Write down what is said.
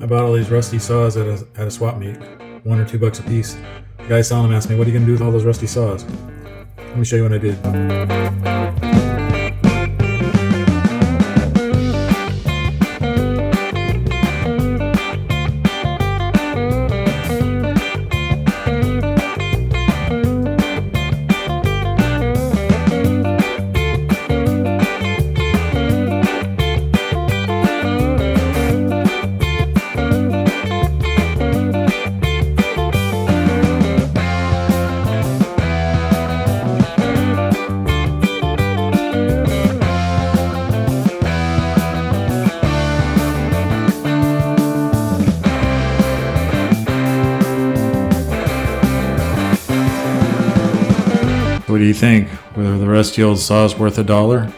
I bought all these rusty saws at a swap meet, $1 or $2 a piece. The guy selling them asked me, "What are you gonna do with all those rusty saws?" Let me show you what I did. What do you think? Were the rusty old saws worth $1?